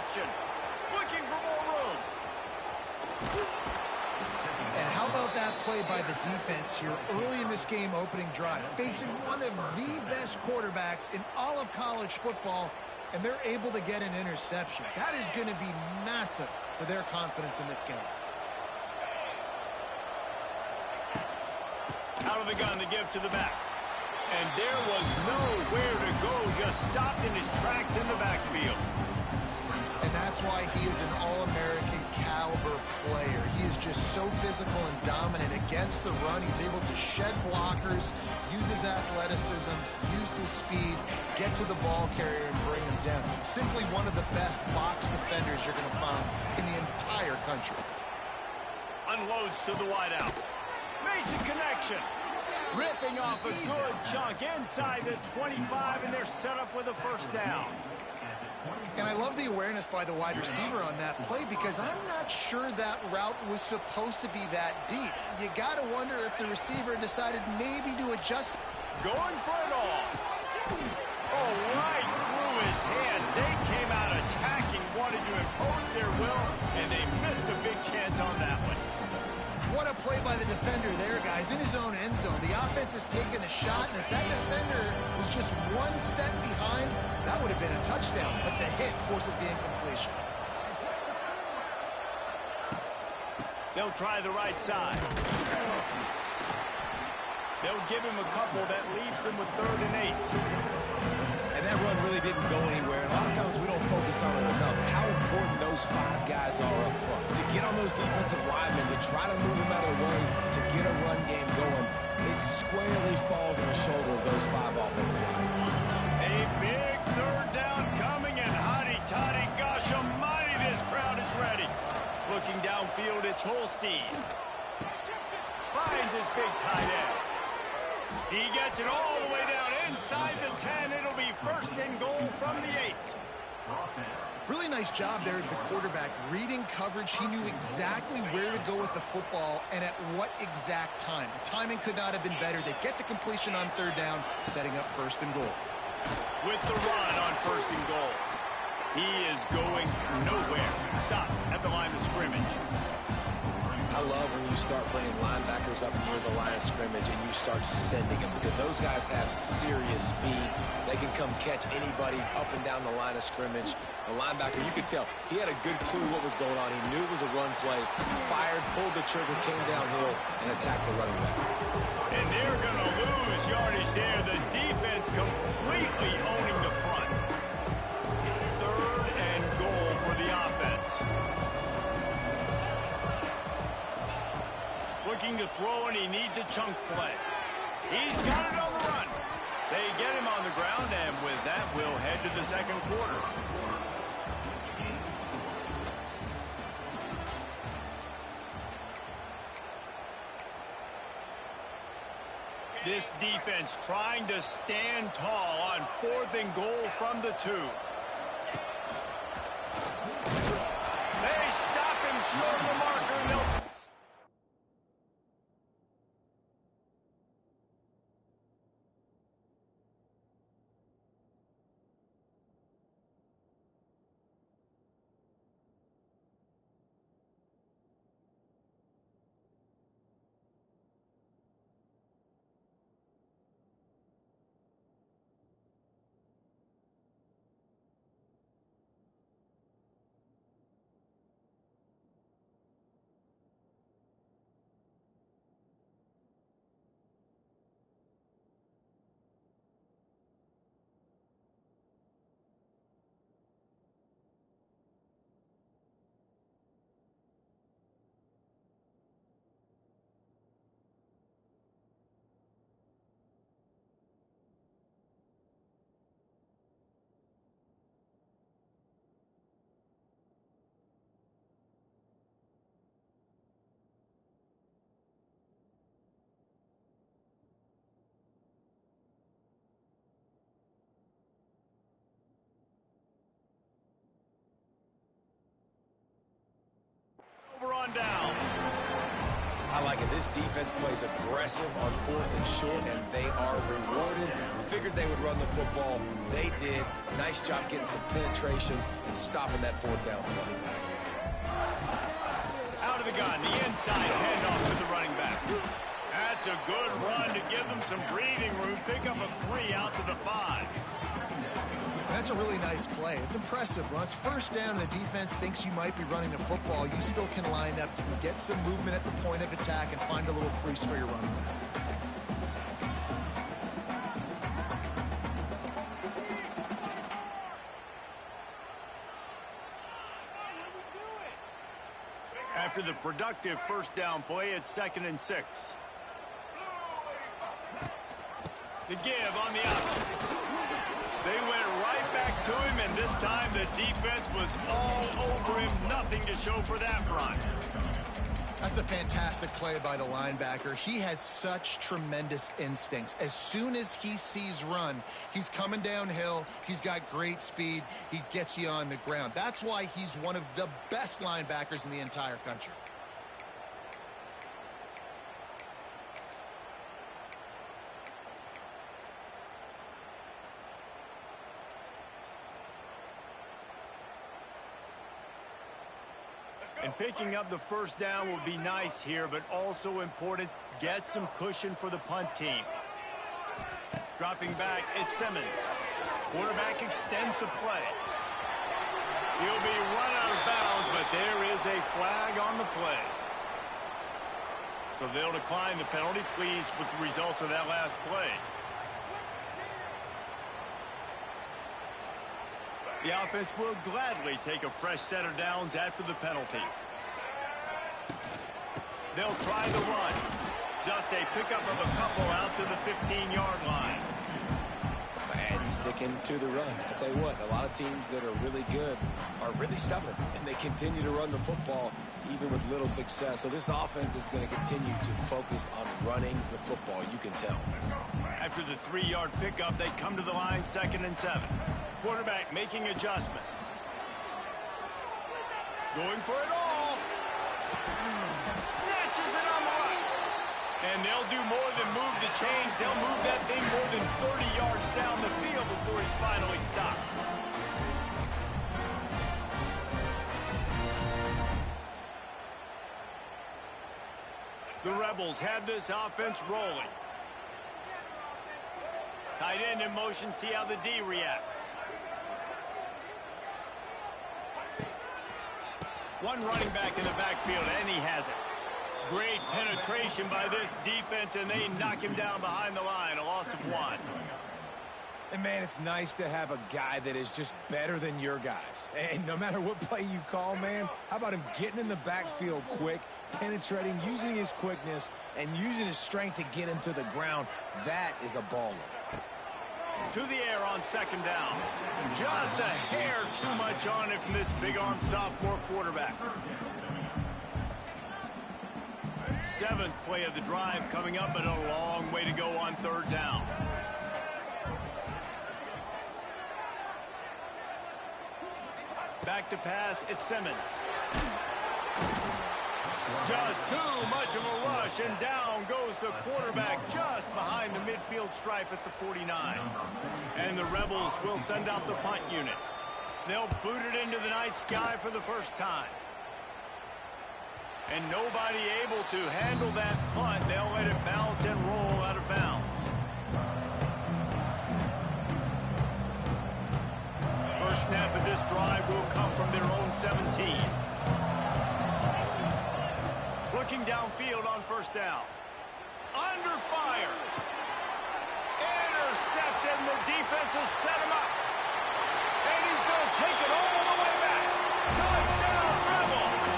option. Looking for more room. And how about that play by the defense here early in this game opening drive, facing one of the best quarterbacks in all of college football, and they're able to get an interception. That is going to be massive for their confidence in this game. Out of the gun to give to the back. And there was nowhere to go, just stopped in his tracks in the backfield. And that's why he is an All-American caliber player. He is just so physical and dominant against the run. He's able to shed blockers, use his athleticism, use his speed, get to the ball carrier and bring him down. Simply one of the best box defenders you're going to find in the entire country. Unloads to the wideout. Makes a connection. Ripping off a good chunk inside the 25, and they're set up with a first down. And I love the awareness by the wide receiver on that play because I'm not sure that route was supposed to be that deep. You got to wonder if the receiver decided maybe to adjust. Going for it all. Oh, right through his hand. They came out attacking, wanted to impose their will, and they missed a big chance on that one. What a play by the defender there, guys. In his own end zone, the offense has taken a shot, and if that defender was just one step behind, that would have been a touchdown, but the hit forces the incompletion. They'll try the right side. They'll give him a couple that leaves him with 3rd and 8. And that run really didn't go anywhere. A lot of times we don't focus on it enough. How important those 5 guys are up front. To get on those defensive linemen, to try to move them out of the way, to get a run game going, it squarely falls on the shoulder of those 5 offensive linemen. A big 3rd down coming, and hotty-toddy, gosh almighty, this crowd is ready. Looking downfield, it's Holstein. Finds his big tight end. He gets it all the way down inside the 10. It'll be 1st and goal from the 8. Really nice job there at the quarterback. Reading coverage, he knew exactly where to go with the football and at what exact time. The timing could not have been better. They get the completion on 3rd down, setting up 1st and goal. With the run on 1st and goal. He is going nowhere. Stop at the line of scrimmage. I love when you start playing linebackers up near the line of scrimmage and you start sending them because those guys have serious speed. They can come catch anybody up and down the line of scrimmage. The linebacker, you could tell, he had a good clue what was going on. He knew it was a run play, fired, pulled the trigger, came downhill, and attacked the running back. And they're going to lose yardage there. The defense completely owning the front. 3rd and goal for the offense. Looking to throw, and he needs a chunk play. He's got it on the run. They get him on the ground, and with that, we'll head to the 2nd quarter. This defense trying to stand tall on 4th and goal from the 2. They stop him short of the marker, and they'll... This defense plays aggressive on 4th and short, and they are rewarded. Figured they would run the football. They did. Nice job getting some penetration and stopping that 4th down play. Out of the gun, the inside handoff to the running back. That's a good run to give them some breathing room. Pick up a 3 out to the 5. That's a really nice play. It's impressive. When it's 1st down and the defense thinks you might be running the football, you still can line up, you can get some movement at the point of attack and find a little crease for your running back. After the productive 1st down play, it's 2nd and 6. The give on the option. They went right back to him, and this time the defense was all over him. Nothing to show for that run. That's a fantastic play by the linebacker. He has such tremendous instincts. As soon as he sees run, he's coming downhill. He's got great speed. He gets you on the ground. That's why he's one of the best linebackers in the entire country. And picking up the 1st down will be nice here, but also important, get some cushion for the punt team. Dropping back, it's Simmons. Quarterback extends the play. He'll be run out of bounds, but there is a flag on the play. So they'll decline the penalty. Pleased with the results of that last play. The offense will gladly take a fresh set of downs after the penalty. They'll try the run. Just a pickup of a couple out to the 15-yard line. And sticking to the run. I'll tell you what, a lot of teams that are really good are really stubborn, and they continue to run the football even with little success. So this offense is going to continue to focus on running the football, you can tell. After the 3-yard pickup, they come to the line, 2nd and 7. Quarterback making adjustments. Going for it all. Snatches it on the right. And they'll do more than move the chains. They'll move that thing more than 30 yards down the field before he's finally stopped. The Rebels have this offense rolling. Tight end in motion, see how the D reacts. One running back in the backfield, and he has it. Great penetration by this defense, and they knock him down behind the line. A loss of 1. And, man, it's nice to have a guy that is just better than your guys. And no matter what play you call, man, how about him getting in the backfield quick, penetrating, using his quickness, and using his strength to get him to the ground? That is a baller. To the air on 2nd down. Just a hair too much on it from this big-armed sophomore quarterback. 7th play of the drive coming up, but a long way to go on 3rd down. Back to pass, it's Simmons. Just too much of a rush, and down goes the quarterback just behind the midfield stripe at the 49. And the Rebels will send out the punt unit. They'll boot it into the night sky for the first time. And nobody able to handle that punt. They'll let it bounce and roll out of bounds. First snap of this drive will come from their own 17. Looking downfield on 1st down. Under fire. Intercepted, and the defense has set him up. And he's going to take it all the way back. Touchdown, Rebels.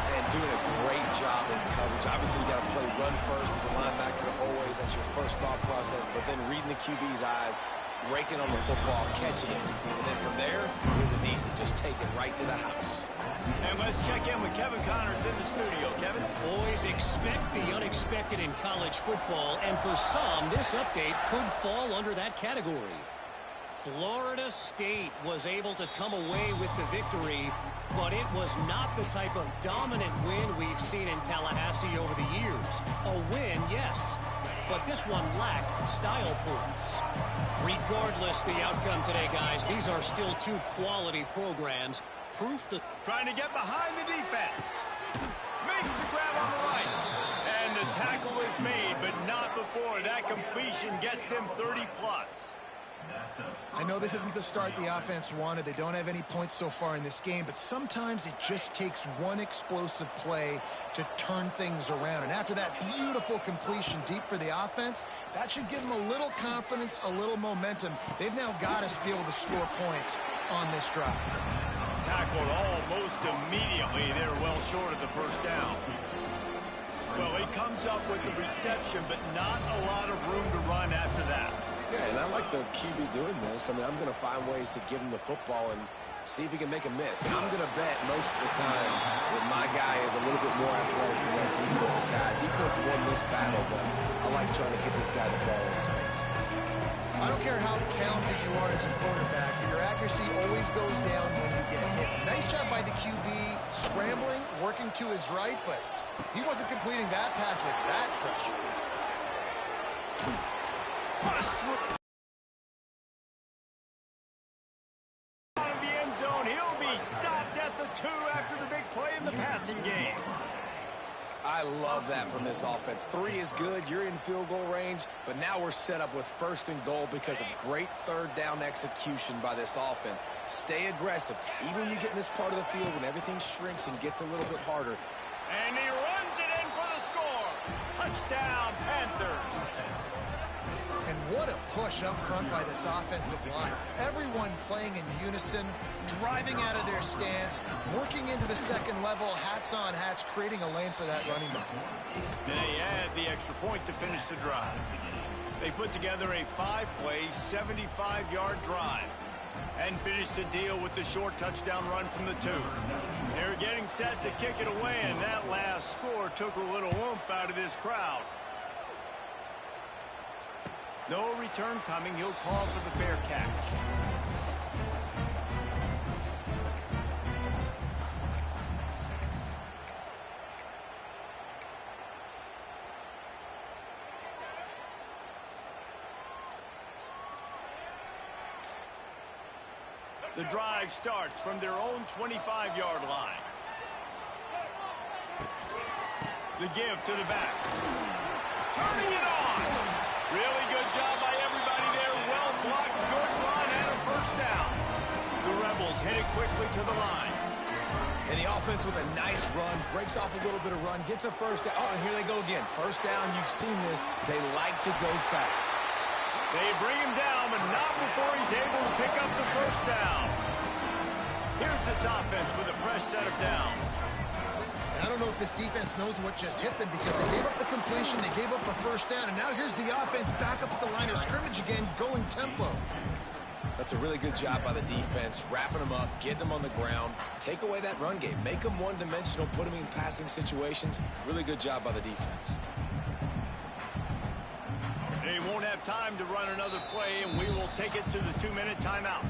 And doing a great job in coverage. Obviously, you got to play run first as a linebacker always. That's your first thought process. But then reading the QB's eyes, breaking on the football, catching it. And then from there, it was easy. Just take it right to the house. And let's check in with Kevin Connors in the studio. Kevin? Always expect the unexpected in college football, and for some, this update could fall under that category. Florida State was able to come away with the victory But it was not the type of dominant win we've seen in Tallahassee over the years. A win, yes, but this one lacked style points. Regardless the outcome today, guys, these are still two quality programs. Proof that... Trying to get behind the defense. Makes the grab on the right. And the tackle is made, but not before that completion gets them 30-plus. I know this isn't the start the offense wanted. They don't have any points so far in this game, but sometimes it just takes one explosive play to turn things around. And after that beautiful completion deep for the offense, that should give them a little confidence, a little momentum. They've now got to be able to score points on this drive. Tackled almost immediately. They're well short of the first down. Well, he comes up with the reception, but not a lot of room to run after that. Yeah, and I like the QB doing this. I mean, I'm going to find ways to give him the football and see if he can make a miss. And I'm going to bet most of the time that my guy is a little bit more athletic than that defensive guy. Defense won this battle, but I like trying to get this guy the ball in space. I don't care how talented you are as a quarterback, but your accuracy always goes down when you get hit. Nice job by the QB scrambling, working to his right, but he wasn't completing that pass with that pressure. Bust out of the end zone. He'll be stopped at the 2 after the big play in the passing game. I love that from this offense. 3 is good. You're in field goal range, but now we're set up with 1st and goal because of great third down execution by this offense. Stay aggressive. Even when you get in this part of the field when everything shrinks and gets a little bit harder. And he runs it in for the score. Touchdown, Panthers. And what a push up front by this offensive line. Everyone playing in unison, driving out of their stance, working into the second level, hats on hats, creating a lane for that running back. They add the extra point to finish the drive. They put together a 5-play, 75-yard drive and finished the deal with the short touchdown run from the 2. They're getting set to kick it away, and that last score took a little oomph out of this crowd. No return coming. He'll call for the fair catch. The drive starts from their own 25-yard line. The give to the back. Turning it on. Really good job by everybody there. Well blocked, good run, and a first down. The Rebels headed quickly to the line. And the offense with a nice run, breaks off a little bit of run, gets a first down. Oh, and here they go again. First down, you've seen this. They like to go fast. They bring him down, but not before he's able to pick up the first down. Here's this offense with a fresh set of downs. I don't know if this defense knows what just hit them because they gave up the completion, they gave up a first down, and now here's the offense back up at the line of scrimmage again, going tempo. That's a really good job by the defense, wrapping them up, getting them on the ground, take away that run game, make them one-dimensional, put them in passing situations. Really good job by the defense. They won't have time to run another play, and we will take it to the 2-minute timeout.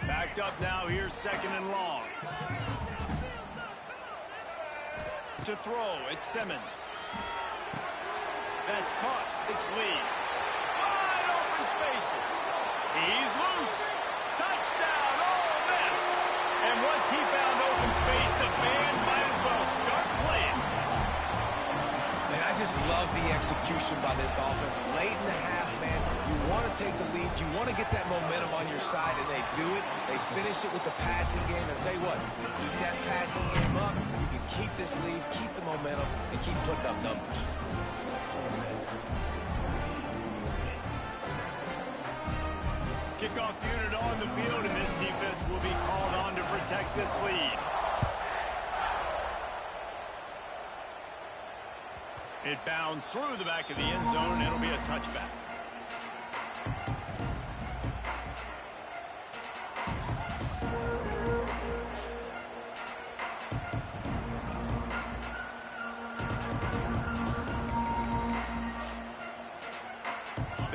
Backed up now, here's 2nd and long. To throw, it's Simmons. That's caught, it's Lee. Wide open spaces. He's loose. Touchdown, Ole Miss. And once he found open space, the band might as well start playing. Man, I just love the execution by this offense. Late in the half, man, you want to take the lead. You want to get that momentum on your side, and they do it. They finish it with the passing game. And I'll tell you what, keep that passing game up. You can keep this lead, keep the momentum, and keep putting up numbers. Kickoff unit on the field, and this defense will be called on to protect this lead. It bounds through the back of the end zone, and it'll be a touchback.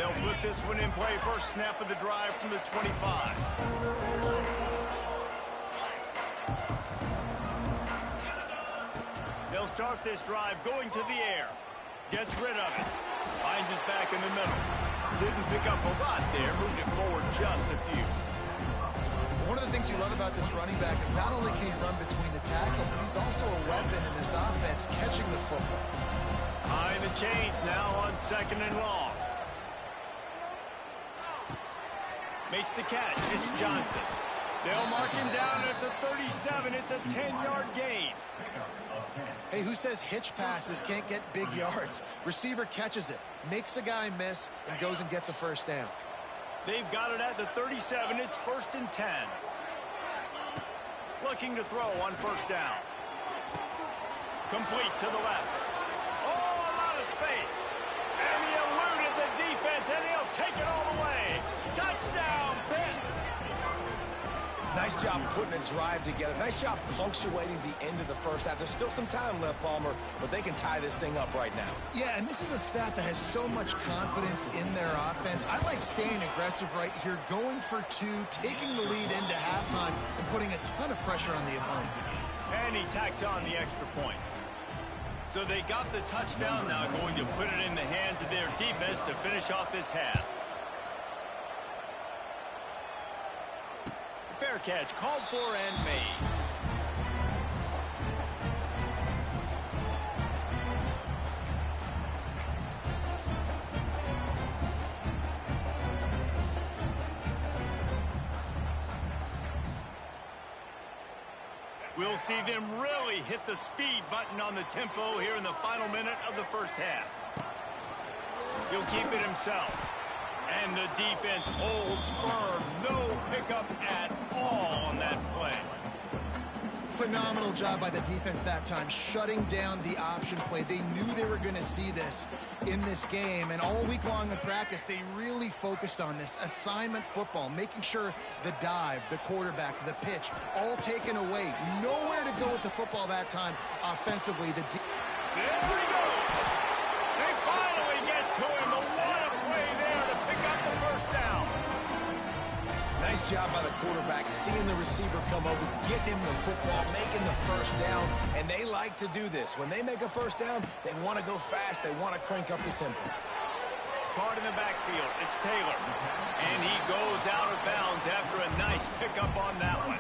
They'll put this one in play first snap of the drive from the 25. They'll start this drive going to the air. Gets rid of it. Finds his back in the middle. Didn't pick up a lot there. Moved it forward just a few. One of the things you love about this running back is not only can he run between the tackles, but he's also a weapon in this offense catching the football. Behind the chains now on 2nd and long. Makes the catch. It's Johnson. They'll mark him down at the 37. It's a 10-yard gain. Hey, who says hitch passes can't get big yards? Receiver catches it, makes a guy miss, and goes and gets a first down. They've got it at the 37. It's 1st and 10. Looking to throw on first down. Complete to the left. Oh, a lot of space. And he eluded the defense, and he'll take it all the way. Touchdown, Pitt. Nice job putting a drive together. Nice job punctuating the end of the first half. There's still some time left, Palmer, but they can tie this thing up right now. Yeah, and this is a stat that has so much confidence in their offense. I like staying aggressive right here, going for two, taking the lead into halftime, and putting a ton of pressure on the opponent. And he tacks on the extra point. So they got the touchdown now, going to put it in the hands of their defense to finish off this half. Fair catch, called for and made. We'll see them really hit the speed button on the tempo here in the final minute of the first half. He'll keep it himself. And the defense holds firm. No pickup at all on that play. Phenomenal job by the defense that time, shutting down the option play. They knew they were going to see this in this game, and all week long in practice, they really focused on this assignment football, making sure the dive, the quarterback, the pitch, all taken away. Nowhere to go with the football that time offensively. There he goes. They finally get to him. What a play there to pick up the first down. Nice job by the quarterback, seeing the receiver come over, getting him the football, making the first down, and they like to do this. When they make a first down, they want to go fast. They want to crank up the tempo. Caught in the backfield. It's Taylor. And he goes out of bounds after a nice pickup on that one.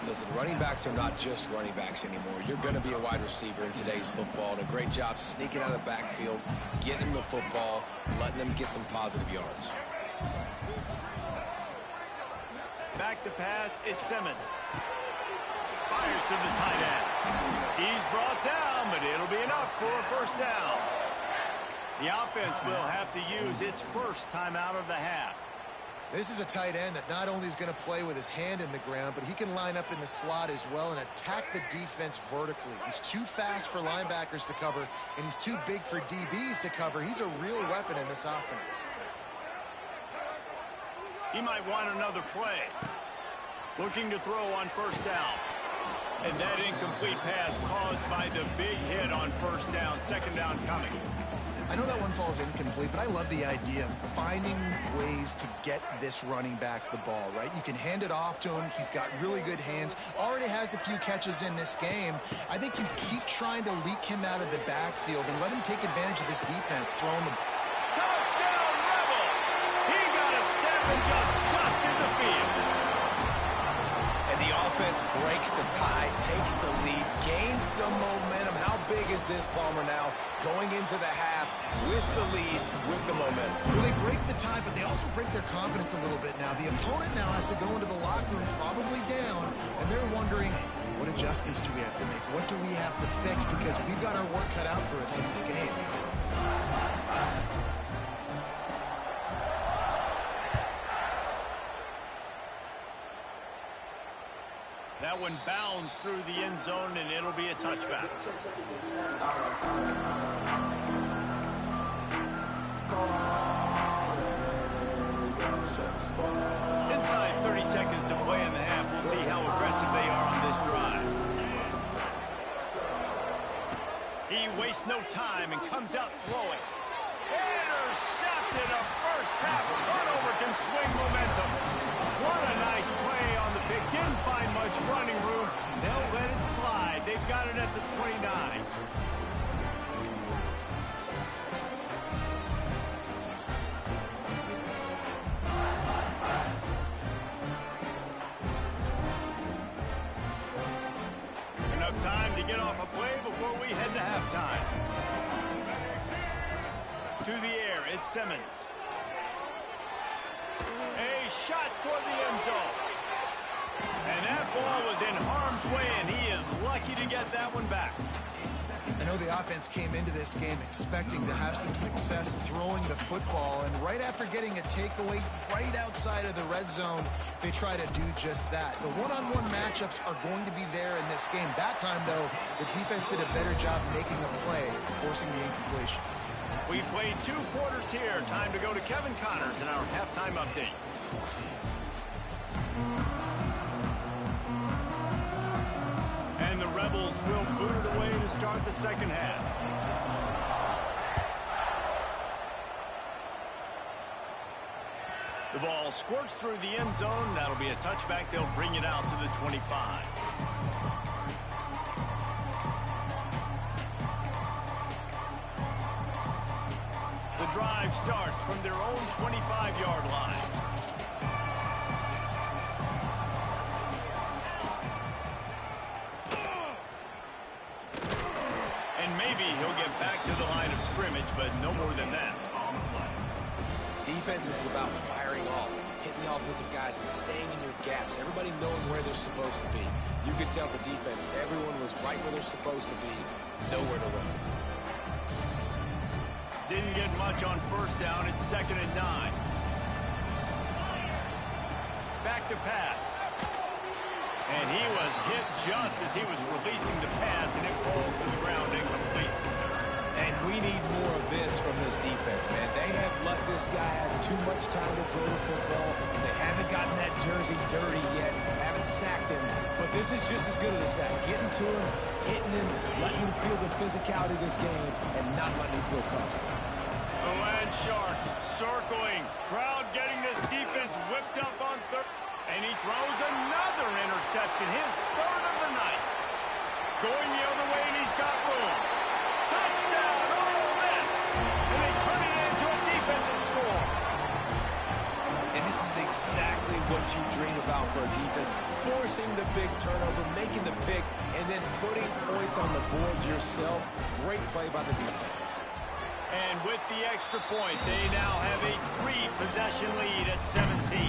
Listen, running backs are not just running backs anymore. You're going to be a wide receiver in today's football. And a great job sneaking out of the backfield, getting them the football, letting them get some positive yards. Back to pass, it's Simmons. Fires to the tight end. He's brought down, but it'll be enough for a first down. The offense will have to use its first time out of the half. This is a tight end that not only is going to play with his hand in the ground, but he can line up in the slot as well and attack the defense vertically. He's too fast for linebackers to cover, and he's too big for DBs to cover. He's a real weapon in this offense. He might want another play. Looking to throw on first down. And that incomplete pass caused by the big hit on first down. Second down coming. I know that one falls incomplete, but I love the idea of finding ways to get this running back the ball, right? You can hand it off to him. He's got really good hands. Already has a few catches in this game. I think you keep trying to leak him out of the backfield and let him take advantage of this defense, throwing the... Touchdown, Rebels! He got a step and just dusted the field. And the offense breaks the tie, takes the lead, gains some momentum. How big is this, Palmer, now? Going into the half with the lead, with the momentum. Well, they break the tie, but they also break their confidence a little bit now. The opponent now has to go into the locker room, probably down, and they're wondering, what adjustments do we have to make? What do we have to fix? Because we've got our work cut out for us in this game. That one bounds through the end zone, and it'll be a touchback. Inside 30 seconds to play in the half. We'll see how aggressive they are on this drive. He wastes no time and comes out throwing. Intercepted. A first half turnover can swing momentum. What a nice play on the pick. Didn't find much running room. They'll let it slide. They've got it at the 29. Enough time to get off a play before we head to halftime. To the air, it's Simmons. A shot toward the end zone. And that ball was in harm's way, and he is lucky to get that one back. I know the offense came into this game expecting to have some success throwing the football, and right after getting a takeaway right outside of the red zone, they try to do just that. The one-on-one matchups are going to be there in this game. That time, though, the defense did a better job making a play, forcing the incompletion. We played 2 quarters here. Time to go to Kevin Connors in our halftime update. And the Rebels will boot it away to start the second half. The ball squirts through the end zone. That'll be a touchback. They'll bring it out to the 25. The drive starts from their own 25-yard line. And maybe he'll get back to the line of scrimmage, but no more than that. Defense is about firing off, hitting the offensive guys, and staying in your gaps. Everybody knowing where they're supposed to be. You could tell the defense, everyone was right where they're supposed to be, nowhere to run. Didn't get much on first down. It's 2nd and 9. Back to pass. And he was hit just as he was releasing the pass, and it falls to the ground incomplete. And we need more of this from this defense, man. They have let this guy have too much time to throw the football. They haven't gotten that jersey dirty yet, haven't sacked him. But this is just as good as a sack. Getting to him, hitting him, letting him feel the physicality of this game, and not letting him feel comfortable. The Land Sharks circling. Crowd getting this defense whipped up on third. And he throws another interception, his 3rd of the night. Going the other way, and he's got room. Touchdown, Ole Miss! And they turn it into a defensive score. And this is exactly what you dream about for a defense. Forcing the big turnover, making the pick, and then putting points on the board yourself. Great play by the defense. And with the extra point, they now have a 3-possession lead at 17.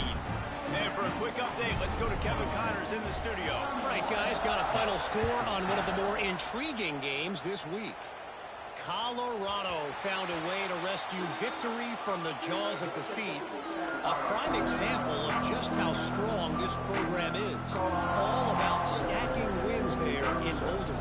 And for a quick update, let's go to Kevin Connors in the studio. All right, guys, got a final score on one of the more intriguing games this week. Colorado found a way to rescue victory from the jaws of defeat. A prime example of just how strong this program is. All about stacking wins there in Boulder.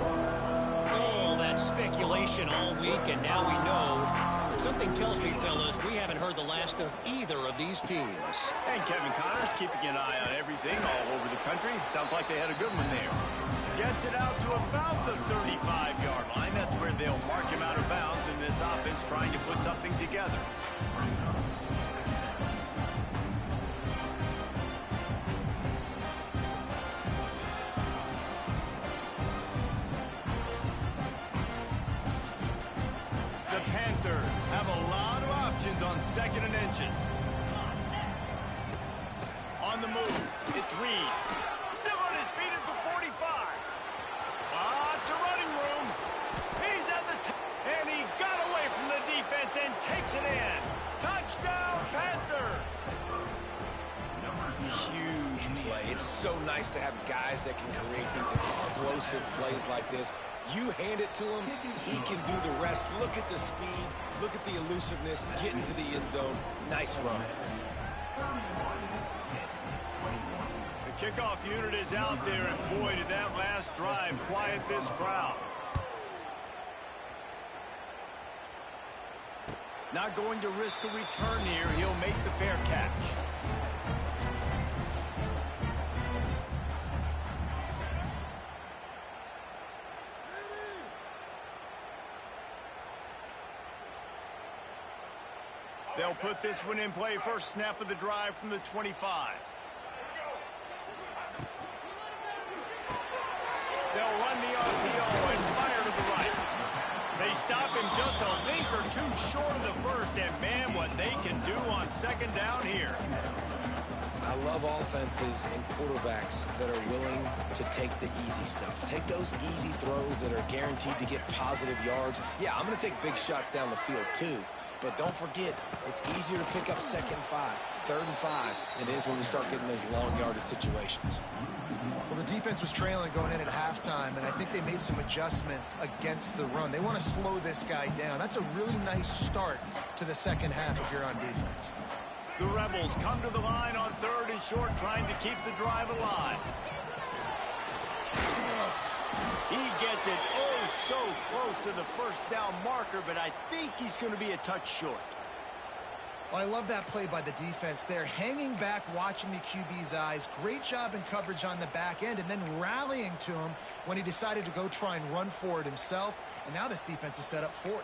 All that speculation all week, and now we know. But something tells me, fellas, we haven't heard the last of either of these teams. And Kevin Connors keeping an eye on everything all over the country. Sounds like they had a good one there. Gets it out to about the 35-yard line. That's where they'll mark him out of bounds in this offense trying to put something together. The Panthers have a lot of options on 2nd and inches. On the move, it's Reed. Still on his feet at the 45. Lots of running room. He's at the top. And he got away from the defense and takes it in. Touchdown, Panthers. Huge play. It's so nice to have guys that can create these explosive plays like this. You hand it to him, he can do the rest. Look at the speed. Look at the elusiveness. Get into the end zone. Nice run. The kickoff unit is out there, and boy, did that last drive quiet this crowd. Not going to risk a return here. He'll make the fair catch. They'll put this one in play first snap of the drive from the 25. They'll run the RPO and fire to the right. They stop him just a link or two short of the first, and man, what they can do on second down here. I love offenses and quarterbacks that are willing to take the easy stuff. Take those easy throws that are guaranteed to get positive yards. Yeah, I'm going to take big shots down the field too. But don't forget, it's easier to pick up 2nd and 5, 3rd and 5 than it is when we start getting those long yardage situations. Well, the defense was trailing going in at halftime, and I think they made some adjustments against the run. They want to slow this guy down. That's a really nice start to the second half if you're on defense. The Rebels come to the line on 3rd and short, trying to keep the drive alive. He gets it so close to the first down marker, but I think he's going to be a touch short. Well, I love that play by the defense there. Hanging back, watching the QB's eyes. Great job in coverage on the back end, and then rallying to him when he decided to go try and run for it himself. And now this defense is set up 4th.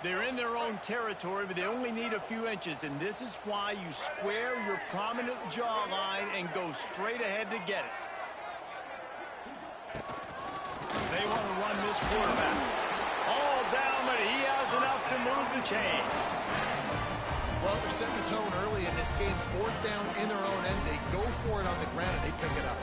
They're in their own territory, but they only need a few inches, and this is why you square your prominent jawline and go straight ahead to get it. They want to run this quarterback. All down, but he has enough to move the chains. Well, they're setting the tone early in this game. 4th down in their own end. They go for it on the ground, and they pick it up.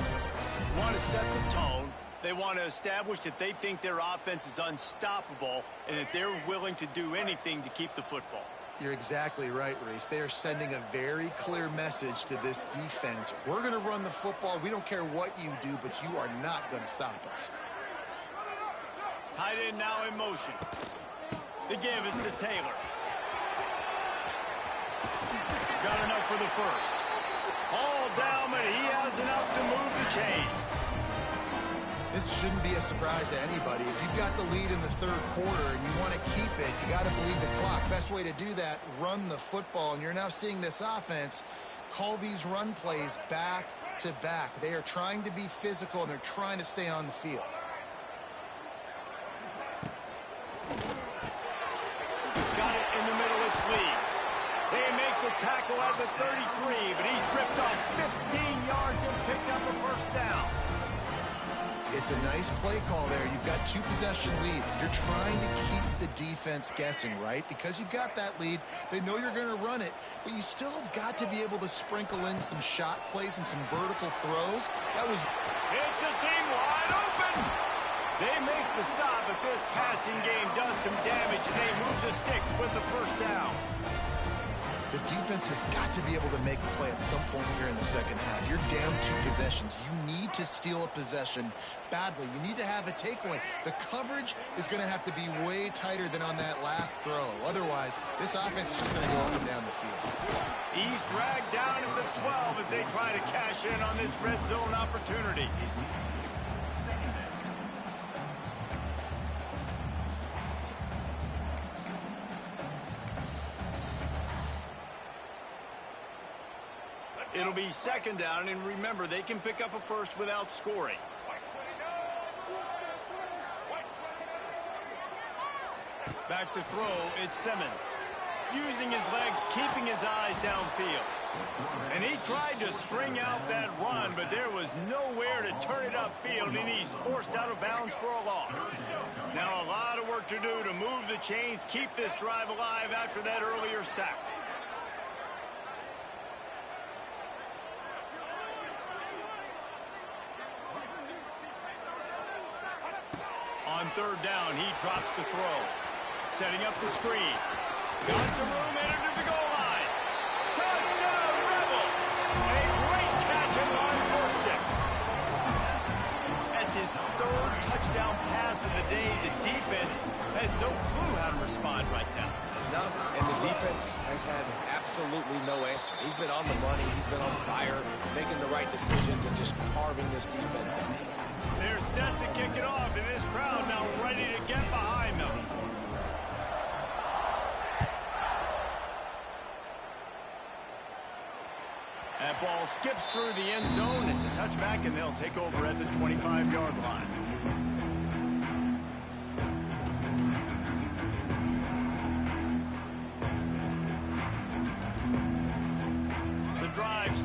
Want to set the tone. They want to establish that they think their offense is unstoppable and that they're willing to do anything to keep the football. You're exactly right, Reese. They are sending a very clear message to this defense. We're going to run the football. We don't care what you do, but you are not going to stop us. Tight end now in motion. The give is to Taylor. Got enough for the first. All down, but he has enough to move the chains. This shouldn't be a surprise to anybody. If you've got the lead in the 3rd quarter and you want to keep it, you got to bleed the clock. Best way to do that, run the football. And you're now seeing this offense call these run plays back to back. They are trying to be physical, and they're trying to stay on the field. Got it in the middle, it's Lee. They make the tackle at the 33, but he's ripped off 15 yards and picked up a first down. It's a nice play call there. You've got 2-possession lead. You're trying to keep the defense guessing, right? Because you've got that lead. They know you're going to run it, but you still have got to be able to sprinkle in some shot plays and some vertical throws. That was... It's a seam wide open. They make the stop, but this passing game does some damage, and they move the sticks with the first down. The defense has got to be able to make a play at some point here in the second half. You're down 2 possessions. You need to steal a possession badly. You need to have a takeaway. The coverage is going to have to be way tighter than on that last throw. Otherwise, this offense is just going to go up and down the field. He's dragged down at the 12 as they try to cash in on this red zone opportunity. It'll be second down, and remember, they can pick up a first without scoring. Back to throw, it's Simmons. Using his legs, keeping his eyes downfield. And he tried to string out that run, but there was nowhere to turn it upfield, and he's forced out of bounds for a loss. Now a lot of work to do to move the chains, keep this drive alive after that earlier sack. On third down, he drops the throw. Setting up the screen. Got some room, entered to the goal line. Touchdown, Rebels! A great catch and run for 6. That's his 3rd touchdown pass of the day. The defense has no clue how to respond right now. No, and the defense has had absolutely no answer. He's been on the money. He's been on fire, making the right decisions and just carving this defense up. They're set to kick it off, and this crowd now ready to get behind them. That ball skips through the end zone. It's a touchback, and they'll take over at the 25-yard line.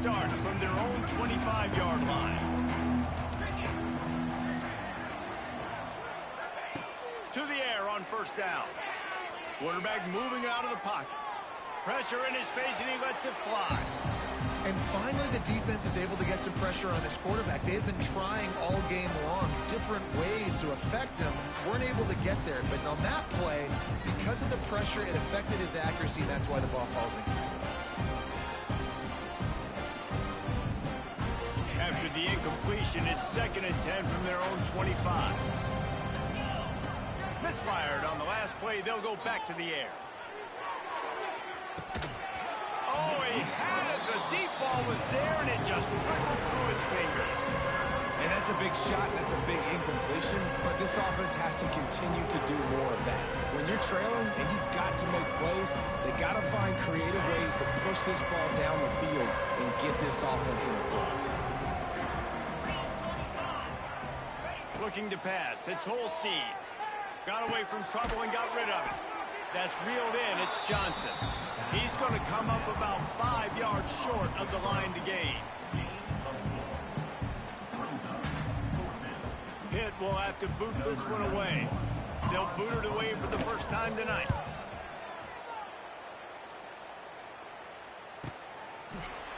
starts from their own 25-yard line. To the air on first down. Quarterback moving out of the pocket. Pressure in his face, and he lets it fly. And finally, the defense is able to get some pressure on this quarterback. They've been trying all game long different ways to affect him. Weren't able to get there. But on that play, because of the pressure, it affected his accuracy, and that's why the ball falls incomplete. After the incompletion, it's 2nd and 10 from their own 25. Misfired on the last play. They'll go back to the air. Oh, he had it. The deep ball was there, and it just trickled through his fingers. And that's a big shot, that's a big incompletion, but this offense has to continue to do more of that. When you're trailing and you've got to make plays, they got to find creative ways to push this ball down the field and get this offense in a flow. Looking to pass. It's Holstein. Got away from trouble and got rid of it. That's reeled in. It's Johnson. He's going to come up about 5 yards short of the line to gain. Pitt will have to boot this one away. They'll boot it away for the first time tonight.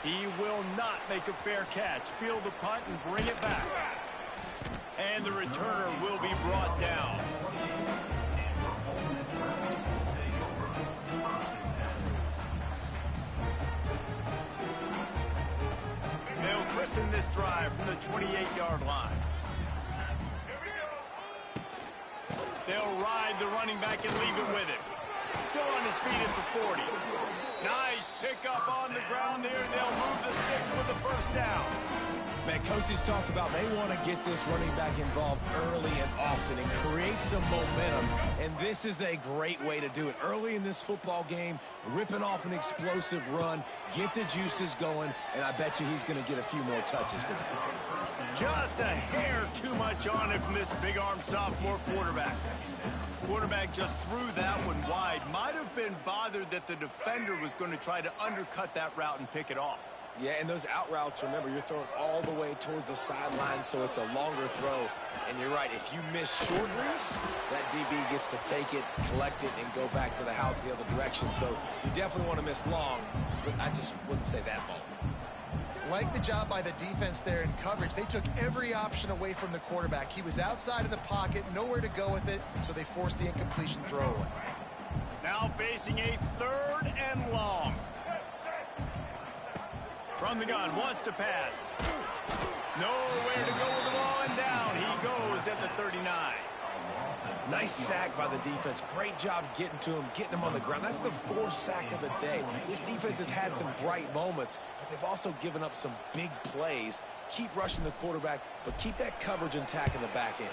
He will not make a fair catch. Field the punt and bring it back. And the returner will be brought down. They'll christen this drive from the 28-yard line. They'll ride the running back and leave it with him. Still on his feet at the 40. Nice pickup on the ground there. They'll move the sticks with the first down. Man, coaches talked about they want to get this running back involved early and often and create some momentum, and this is a great way to do it. Early in this football game, ripping off an explosive run, get the juices going, and I bet you he's going to get a few more touches today. Just a hair too much on it from this big-arm sophomore quarterback. Quarterback just threw that one wide. Might have been bothered that the defender was going to try to undercut that route and pick it off. Yeah, and those out routes, remember, you're throwing all the way towards the sideline, so it's a longer throw. And you're right, if you miss short release, that DB gets to take it, collect it, and go back to the house the other direction. So you definitely want to miss long, but I just wouldn't say that long. Like the job by the defense there in coverage. They took every option away from the quarterback. He was outside of the pocket, nowhere to go with it, so they forced the incompletion throw away. Now facing a 3rd and long. From the gun, wants to pass. Nowhere to go with the ball, and down he goes at the 39. Nice sack by the defense. Great job getting to him, getting him on the ground. That's the 4th sack of the day. This defense have had some bright moments, but they've also given up some big plays. Keep rushing the quarterback, but keep that coverage intact in the back end.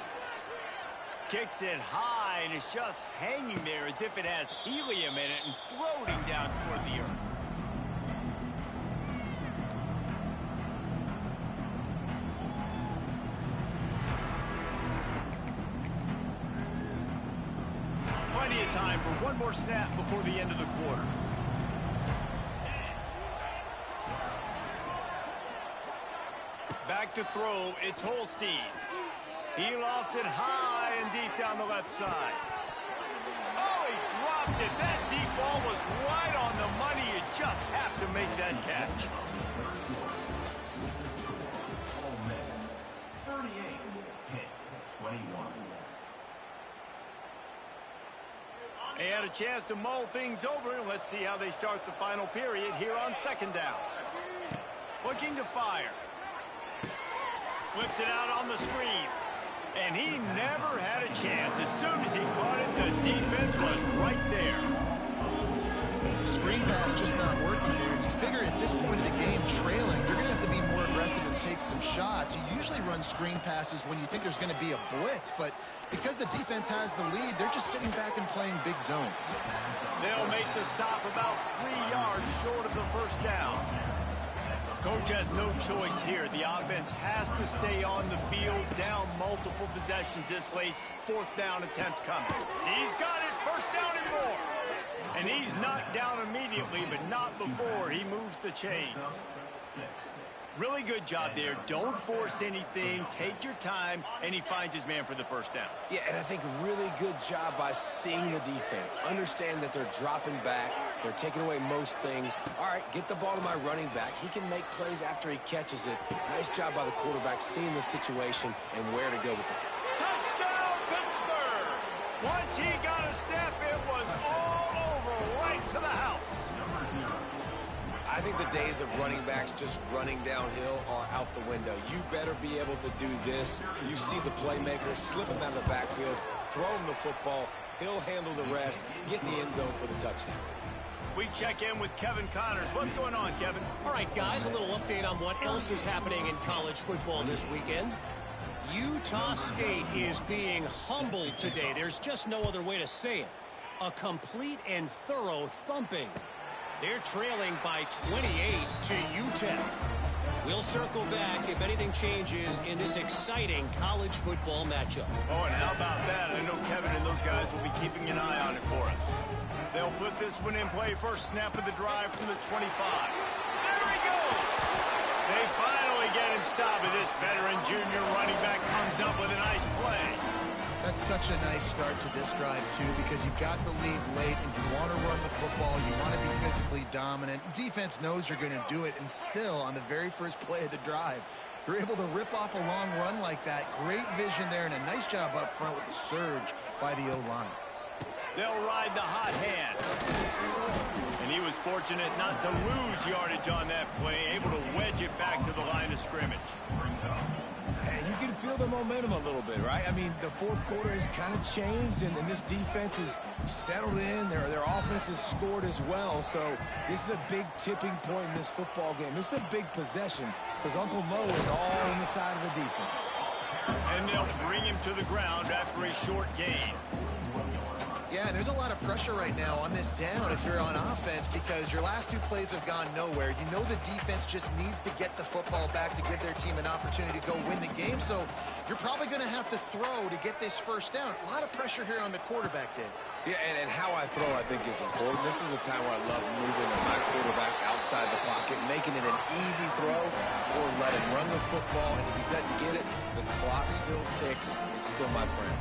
Kicks it high, and it's just hanging there as if it has helium in it and floating down toward the earth. Plenty of time for one more snap before the end of the quarter. Back to throw, it's Holstein. He lofts it high and deep down the left side. Oh, he dropped it. That deep ball was right on the money. You just have to make that catch. 38-21. They had a chance to mull things over. Let's see how they start the final period here on 2nd down. Looking to fire. Flips it out on the screen. And he never had a chance. As soon as he caught it, the defense was right there. Screen pass just not working there. You figure at this point of the game, trailing, you're going to have to be more aggressive and take some shots. You usually run screen passes when you think there's going to be a blitz, but because the defense has the lead, they're just sitting back and playing big zones. They'll make the stop about 3 yards short of the first down. Coach has no choice here. The offense has to stay on the field, down multiple possessions this late. 4th down attempt coming. He's got it, 1st down and more. And he's knocked down immediately, but not before he moves the chains. Really good job there. Don't force anything. Take your time, and he finds his man for the first down. Yeah, and I think really good job by seeing the defense. Understand that they're dropping back. They're taking away most things. All right, get the ball to my running back. He can make plays after he catches it. Nice job by the quarterback seeing the situation and where to go with the touchdown, Pittsburgh! Once he got a step, it was all over, right to the house. I think the days of running backs just running downhill are out the window. You better be able to do this. You see the playmakers slip him out of the backfield, throw him the football. He'll handle the rest, get in the end zone for the touchdown. We check in with Kevin Connors. What's going on, Kevin? All right, guys, a little update on what else is happening in college football this weekend. Utah State is being humbled today. There's just no other way to say it. A complete and thorough thumping. They're trailing by 28 to UTEP. We'll circle back if anything changes in this exciting college football matchup. Oh, and how about that? I know Kevin and those guys will be keeping an eye on it for us. They'll put this one in play. First snap of the drive from the 25. There he goes! They finally get him stopped, and this veteran junior running back comes up with a nice play. That's such a nice start to this drive, too, because you've got the lead late and you want to run the football. You want to be physically dominant. Defense knows you're going to do it, and still, on the very first play of the drive, you're able to rip off a long run like that. Great vision there, and a nice job up front with the surge by the O-line. They'll ride the hot hand. And he was fortunate not to lose yardage on that play, able to wedge it back to the line of scrimmage. You can feel the momentum a little bit, right? I mean, the fourth quarter has kind of changed, and this defense is settled in. Their offense has scored as well. So this is a big tipping point in this football game. This is a big possession because Uncle Mo is all on the side of the defense. And they'll bring him to the ground after a short gain. Yeah, and there's a lot of pressure right now on this down if you're on offense because your last two plays have gone nowhere. You know the defense just needs to get the football back to give their team an opportunity to go win the game, so you're probably going to have to throw to get this first down. A lot of pressure here on the quarterback, Dave. Yeah, and how I throw, I think, is important. This is a time where I love moving my quarterback outside the pocket, making it an easy throw, or let him run the football, and if he doesn't get it, the clock still ticks. It's still my friend.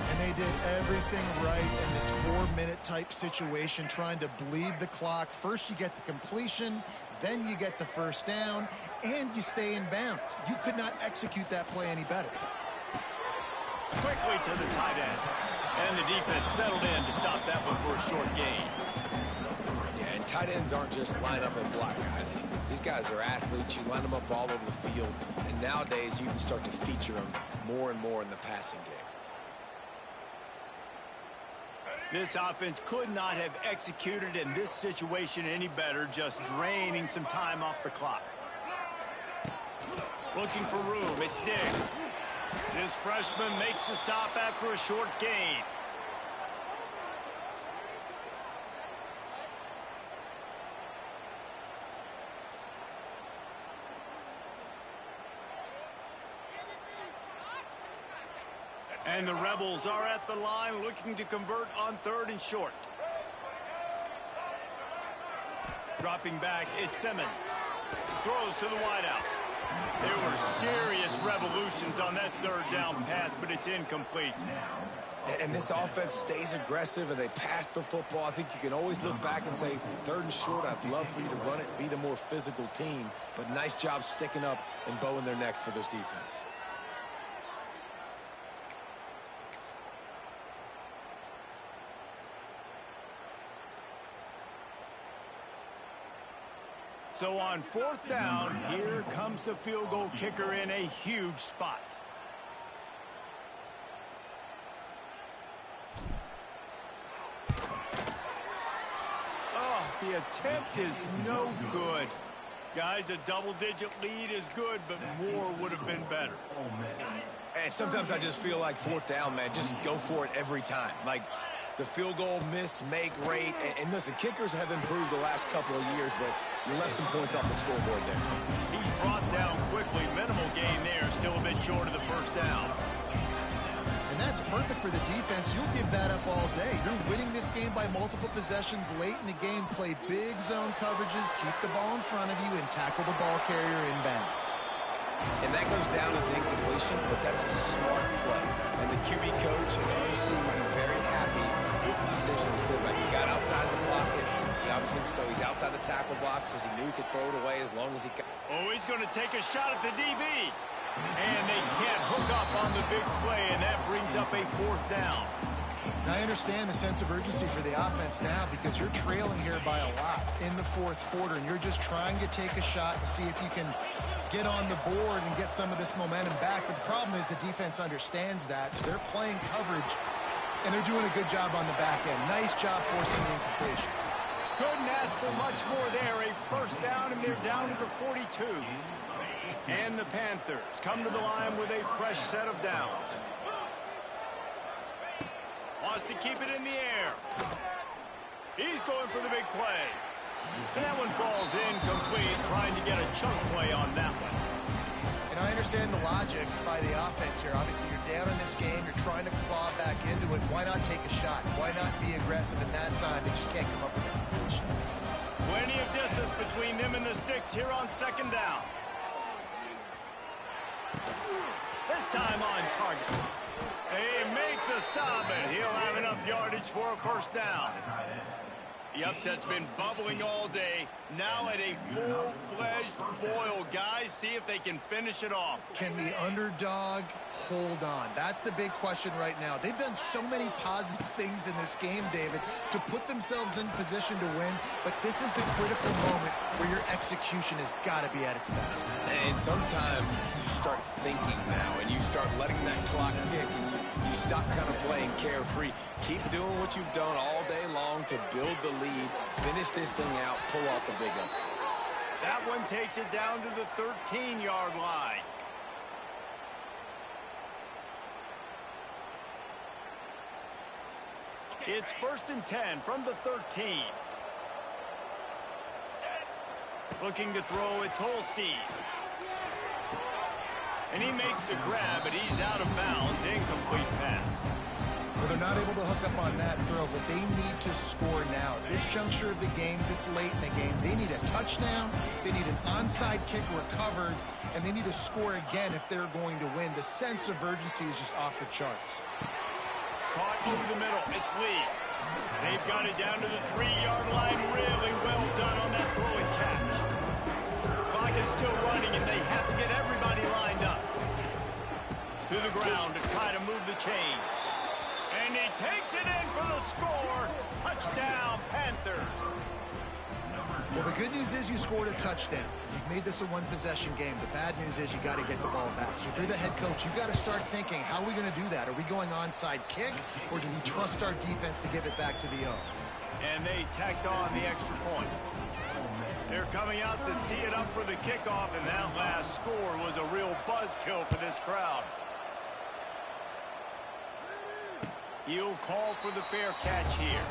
And they did everything right in this 4-minute type situation, trying to bleed the clock. First you get the completion, then you get the first down, and you stay in bounds. You could not execute that play any better. Quickly to the tight end. And the defense settled in to stop that one for a short gain. Yeah, and tight ends aren't just line up and block guys. These guys are athletes. You line them up all over the field. And nowadays you can start to feature them more and more in the passing game. This offense could not have executed in this situation any better, just draining some time off the clock. Looking for room, it's Diggs. This freshman makes the stop after a short gain. And the Rebels are at the line looking to convert on 3rd and short. Dropping back, it's Simmons. Throws to the wideout. There were serious revolutions on that 3rd down pass, but it's incomplete. And this offense stays aggressive and they pass the football. I think you can always look back and say, 3rd and short, I'd love for you to run it, be the more physical team. But nice job sticking up and bowing their necks for this defense. So on 4th down, here comes the field goal kicker in a huge spot. Oh, the attempt is no good. Guys, a double-digit lead is good, but more would have been better. And sometimes I just feel like 4th down, man, just go for it every time. Like, the field goal miss, make rate. And listen, kickers have improved the last couple of years, but you left some points off the scoreboard there. He's brought down quickly. Minimal gain there, still a bit short of the 1st down. And that's perfect for the defense. You'll give that up all day. You're winning this game by multiple possessions late in the game. Play big zone coverages, keep the ball in front of you, and tackle the ball carrier inbounds. And that goes down as incompletion, but that's a smart play. And the QB coach and the OC will be very happy with the decision of the quarterback. He got outside the pocket. He obviously, so he's outside the tackle box, as he knew he could throw it away as long as he got. Oh, he's going to take a shot at the DB. And they can't hook up on the big play, and that brings up a 4th down. And I understand the sense of urgency for the offense now because you're trailing here by a lot in the 4th quarter, and you're just trying to take a shot to see if you can get on the board and get some of this momentum back. But the problem is the defense understands that, so they're playing coverage, and they're doing a good job on the back end. Nice job forcing the incompletion. Couldn't ask for much more there. A 1st down, and they're down to the 42. And the Panthers come to the line with a fresh set of downs. Wants to keep it in the air. He's going for the big play. That one falls incomplete, trying to get a chunk play on that one. And I understand the logic by the offense here. Obviously, you're down in this game. You're trying to claw back into it. Why not take a shot? Why not be aggressive at that time? They just can't come up with a completion. Plenty of distance between them and the sticks here on 2nd down. This time on target. They make the stop, and he'll have enough yardage for a 1st down. The upset's been bubbling all day. Now at a full-fledged boil. Guys, see if they can finish it off. Can the underdog hold on? That's the big question right now. They've done so many positive things in this game, David, to put themselves in position to win, but this is the critical moment where your execution has got to be at its best. And sometimes you start thinking now, and you start letting that clock tick, and you stop kind of playing carefree. Keep doing what you've done all day long to build the lead, finish this thing out, pull off the big upset. That one takes it down to the 13-yard line. It's 1st and 10 from the 13. Looking to throw, it's Holstein. And he makes the grab, but he's out of bounds. Incomplete pass. Well, they're not able to hook up on that throw, but they need to score now. This juncture of the game, this late in the game, they need a touchdown, they need an onside kick recovered, and they need to score again if they're going to win. The sense of urgency is just off the charts. Caught over the middle. It's Lee. They've got it down to the 3-yard line. Really well done on that throw and catch. Clock is still running, and they have to get everybody lined up. To the ground to try to move the chains. And he takes it in for the score. Touchdown, Panthers. Well, the good news is you scored a touchdown. You've made this a one-possession game. The bad news is you got to get the ball back. So if you're the head coach, you got to start thinking, how are we going to do that? Are we going onside kick, or do we trust our defense to give it back to the O? And they tacked on the extra point. They're coming out to tee it up for the kickoff, and that last score was a real buzzkill for this crowd. He'll call for the fair catch here.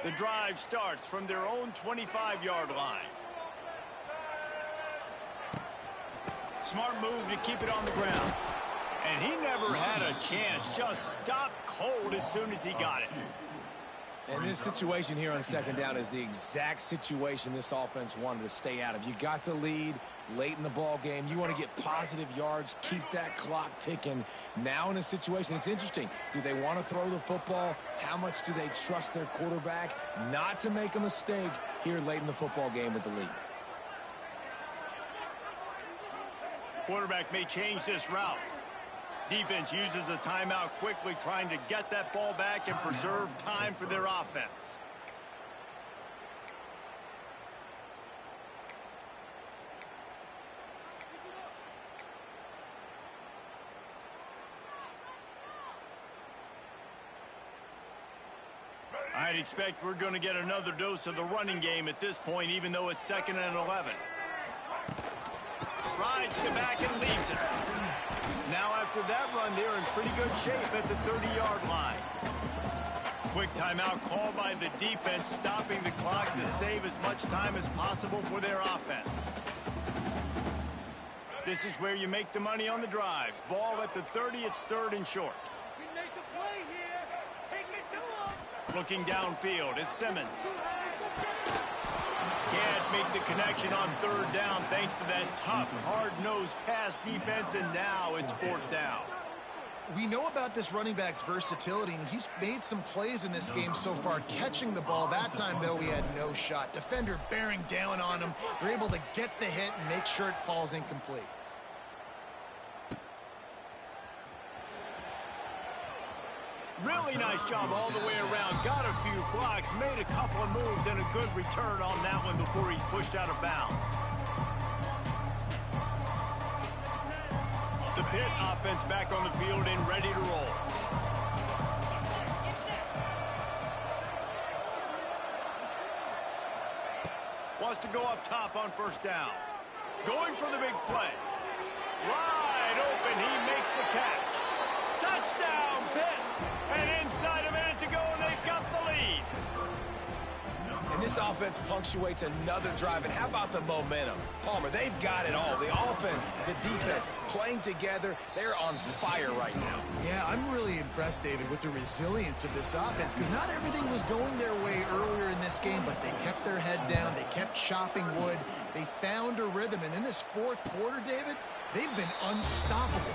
The drive starts from their own 25-yard line. Smart move to keep it on the ground. And he never had a chance. Just stopped cold as soon as he got it. And this situation here on 2nd down is the exact situation this offense wanted to stay out of. You got the lead late in the ball game. You want to get positive yards, keep that clock ticking. Now in a situation, it's interesting. Do they want to throw the football? How much do they trust their quarterback not to make a mistake here late in the football game with the lead? Quarterback may change this route. Defense uses a timeout quickly, trying to get that ball back and preserve time for their offense. I'd expect we're going to get another dose of the running game at this point, even though it's 2nd and 11. Rides to back and leaves it. Now after that run, they're in pretty good shape at the 30-yard line. Quick timeout called by the defense, stopping the clock to save as much time as possible for their offense. This is where you make the money on the drives. Ball at the 30, it's 3rd and short. We make a play here. Take it to him. Looking downfield, it's Simmons. Can't make the connection on 3rd down thanks to that tough, hard-nosed pass defense, and now it's 4th down. We know about this running back's versatility, and he's made some plays in this game so far, catching the ball. That time, though, he had no shot. Defender bearing down on him. They're able to get the hit and make sure it falls incomplete. Really nice job all the way around. Got a few blocks, made a couple of moves, and a good return on that one before he's pushed out of bounds. The Pitt offense back on the field and ready to roll. Wants to go up top on 1st down. Going for the big play. Wide open, he makes the catch. Touchdown, Pitt! And inside a minute to go, and they've got the lead. And this offense punctuates another drive. And how about the momentum? Palmer, they've got it all. The offense, the defense, playing together. They're on fire right now. Yeah, I'm really impressed, David, with the resilience of this offense, because not everything was going their way earlier in this game, but they kept their head down. They kept chopping wood. They found a rhythm. And in this 4th quarter, David, they've been unstoppable.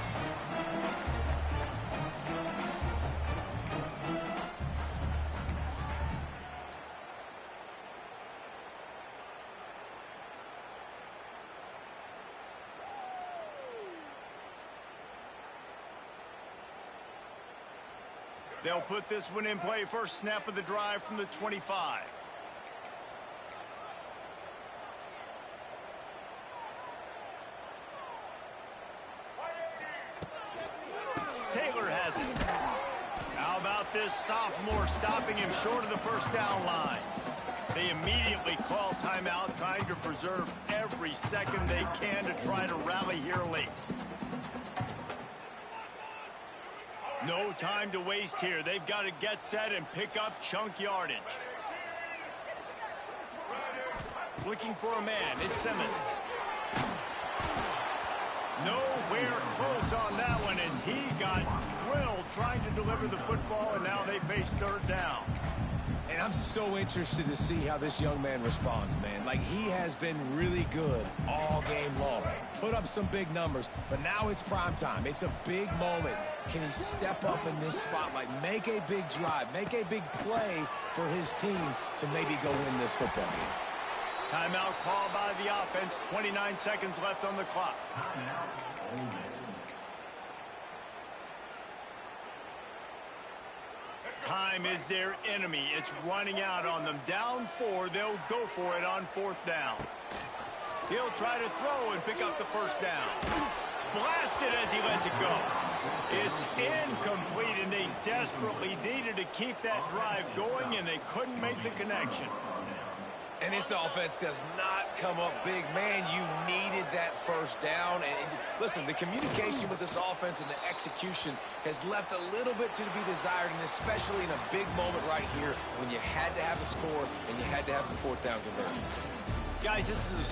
They'll put this one in play. First snap of the drive from the 25. Taylor has it. How about this sophomore stopping him short of the 1st down line? They immediately call timeout, trying to preserve every second they can to try to rally here late. No time to waste here. They've got to get set and pick up chunk yardage. Looking for a man. It's Simmons. Nowhere close on that one as he got drilled trying to deliver the football, and now they face 3rd down. And I'm so interested to see how this young man responds, man. Like, he has been really good all game long. Put up some big numbers, but now it's prime time. It's a big moment. Can he step up in this spotlight, make a big drive, make a big play for his team to maybe go win this football game? Timeout called by the offense. 29 seconds left on the clock. Time is their enemy. It's running out on them. Down 4, they'll go for it on 4th down. He'll try to throw and pick up the 1st down. Blasted as he lets it go. It's incomplete, and they desperately needed to keep that drive going, and they couldn't make the connection. And this offense does not come up big. Man, you needed that 1st down. And listen, the communication with this offense and the execution has left a little bit to be desired, and especially in a big moment right here when you had to have a score and you had to have the 4th down conversion. Guys, this is a story.